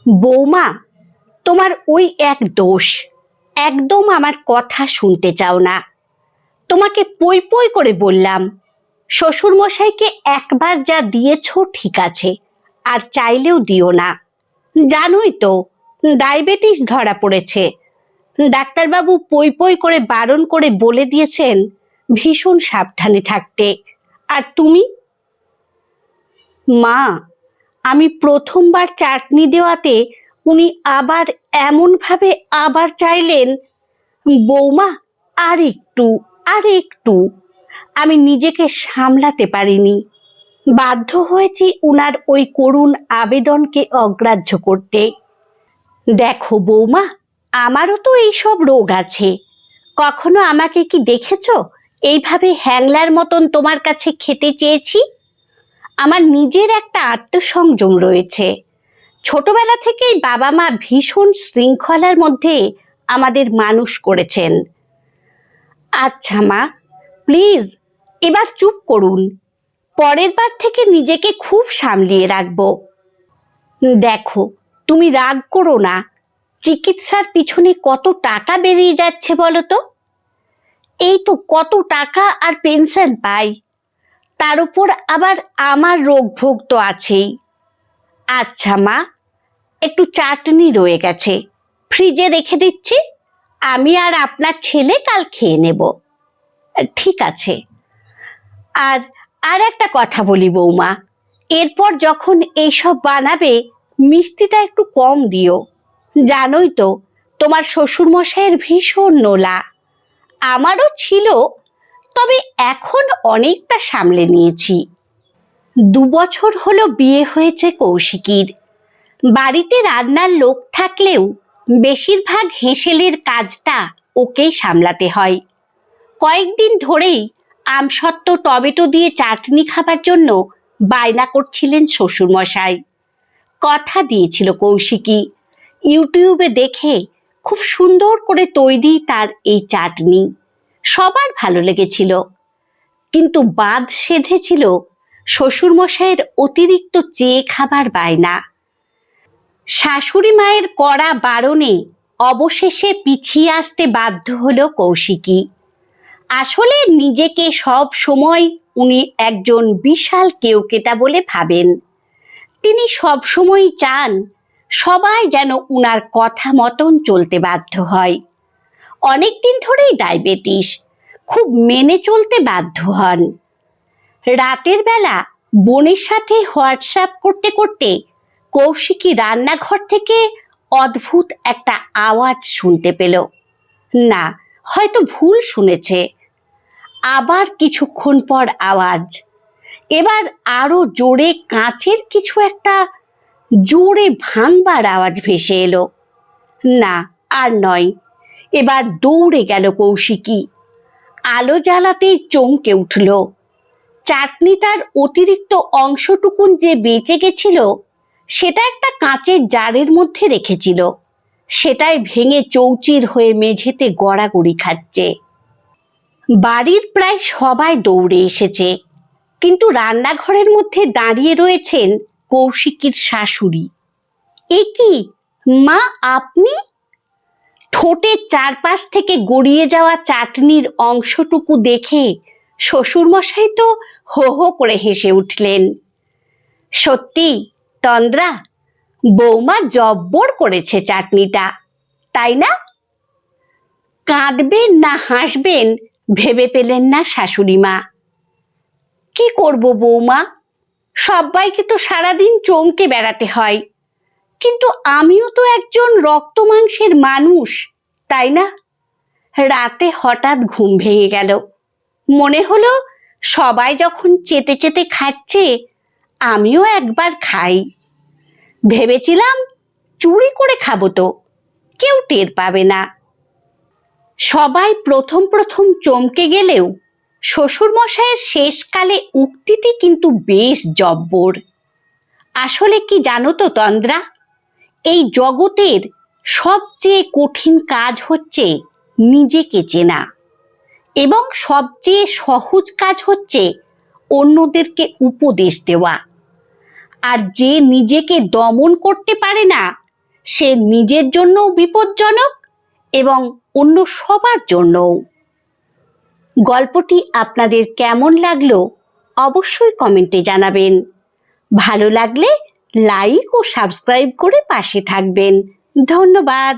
বৌমা, তোমার ওই এক দোষ, একদম আমার কথা শুনতে চাও না। তোমাকে পই পই করে বললাম, শ্বশুরমশাইকে একবার যা দিয়েছো ঠিক আছে, আর চাইলেও দিও না। জানোই তো ডায়াবেটিস ধরা পড়েছে। ডাক্তারবাবু পই পই করে বারণ করে বলে দিয়েছেন ভীষণ সাবধানে থাকতে। আর তুমি? মা, আমি প্রথমবার চাটনি দেওয়াতে উনি আবার এমনভাবে আবার চাইলেন। বৌমা, আর একটু, আর একটু। আমি নিজেকে সামলাতে পারিনি, বাধ্য হয়েছি উনার ওই করুণ আবেদনকে অগ্রাহ্য করতে। দেখো বৌমা, আমারও তো এইসব রোগ আছে। কখনো আমাকে কি দেখেছো এইভাবে হ্যাংলার মতন তোমার কাছে খেতে চেয়েছি? আমার নিজের একটা আত্মসংযম রয়েছে। ছোটবেলা থেকেই বাবা মা ভীষণ শৃঙ্খলার মধ্যে আমাদের মানুষ করেছেন। আচ্ছা মা, প্লিজ এবার চুপ করুন। পরের বার থেকে নিজেকে খুব সামলিয়ে রাখবো। দেখো, তুমি রাগ করো না। চিকিৎসার পিছনে কত টাকা বেরিয়ে যাচ্ছে বলো তো? এই তো কত টাকা আর পেনশন পাই, তার উপর আবার আমার রোগ ভোগ তো আছেই। আচ্ছা মা, একটু চাটনি রয়ে গেছে, ফ্রিজে রেখে দিচ্ছি। আমি আর আপনার ছেলে কাল খেয়ে নেব। ঠিক আছে। আর আর একটা কথা বলি বৌমা, এরপর যখন এইসব বানাবে মিষ্টিটা একটু কম দিও। জানোই তো তোমার শ্বশুরমশাইয়ের ভীষণ নোলা। আমারও ছিল, তবে এখন অনেকটা সামলে নিয়েছি। 2 বছর হলো বিয়ে হয়েছে কৌশিকীর। বাড়িতে রান্নার লোক থাকলেও বেশিরভাগ হেঁসেলের কাজটা ওকেই সামলাতে হয়। কয়েকদিন ধরেই আমসত্ত্ব টমেটো দিয়ে চাটনি খাবার জন্য বায়না করছিলেন শ্বশুরমশাই। কথা দিয়েছিল কৌশিকী ইউটিউবে দেখে খুব সুন্দর করে তৈরি তার এই চাটনি। সবার ভালো লেগেছিল, কিন্তু বাদ সেধেছিল শ্বশুরমশাইয়ের অতিরিক্ত চেয়ে খাবার বায়না। শাশুড়ি মায়ের কড়া বারণে অবশেষে পিছিয়ে আসতে বাধ্য হলো কৌশিকী। আসলে নিজেকে সব সময় উনি একজন বিশাল কেউকেটা বলে ভাবেন। তিনি সব সময়ই চান সবাই যেন উনার কথা মতন চলতে বাধ্য হয়। অনেকদিন ধরেই ডায়াবেটিস, খুব মেনে চলতে বাধ্য হন। রাতের বেলা বোনের সাথে হোয়াটসঅ্যাপ করতে করতে কৌশিকী রান্নাঘর থেকে অদ্ভুত একটা আওয়াজ শুনতে পেল। না, হয়তো ভুল শুনেছে। আবার কিছুক্ষণ পর আওয়াজ, এবার আরো জোরে কাঁচের কিছু একটা জোরে ভাঙবার আওয়াজ ভেসে এলো। না, আর নয়। এবার দৌড়ে গেল কৌশিকী। আলো জ্বালাতেই চমকে উঠল। চাটনিটার অতিরিক্ত অংশটুকুন যে বেঁচে গেছিল সেটা একটা কাঁচের জারের মধ্যে রেখেছিল। সেটাই ভেঙে চৌচির হয়ে মেঝেতে গড়াগড়ি খাচ্ছে। বাড়ির প্রায় সবাই দৌড়ে এসেছে, কিন্তু রান্নাঘরের মধ্যে দাঁড়িয়ে রয়েছেন কৌশিকীর শাশুড়ি। এ কি মা, আপনি? ঠোঁটের চারপাশ থেকে গড়িয়ে যাওয়া চাটনির অংশটুকু দেখে শ্বশুরমশাই তো হো হো করে হেসে উঠলেন। সত্যি তন্দ্রা, বৌমা জব্বর করেছে চাটনিটা, তাই না? কাঁদবেন না হাসবেন ভেবে পেলেন না শাশুড়ি মা। কি করব বৌমা, সবাইকে তো সারাদিন চমকে বেড়াতে হয়, কিন্তু আমিও তো একজন রক্ত মাংসের মানুষ, তাই না? রাতে হঠাৎ ঘুম ভেঙে গেল। মনে হলো সবাই যখন চেতে চেতে খাচ্ছে আমিও একবার খাই। ভেবেছিলাম চুরি করে খাবো, তো কেউ টের পাবে না। সবাই প্রথম প্রথম চমকে গেলেও শ্বশুরমশাইয়ের শেষকালে উক্তিটি কিন্তু বেশ জব্বর। আসলে কি জানো তো তন্দ্রা, এই জগতের সবচেয়ে কঠিন কাজ হচ্ছে নিজেকে চেনা, এবং সবচেয়ে সহজ কাজ হচ্ছে অন্যদেরকে উপদেশ দেওয়া। আর যে নিজেকে দমন করতে পারে না সে নিজের জন্যও বিপজ্জনক এবং অন্য সবার জন্যও। গল্পটি আপনাদের কেমন লাগলো অবশ্যই কমেন্টে জানাবেন। ভালো লাগলে লাইক ও সাবস্ক্রাইব করে পাশে থাকবেন। ধন্যবাদ।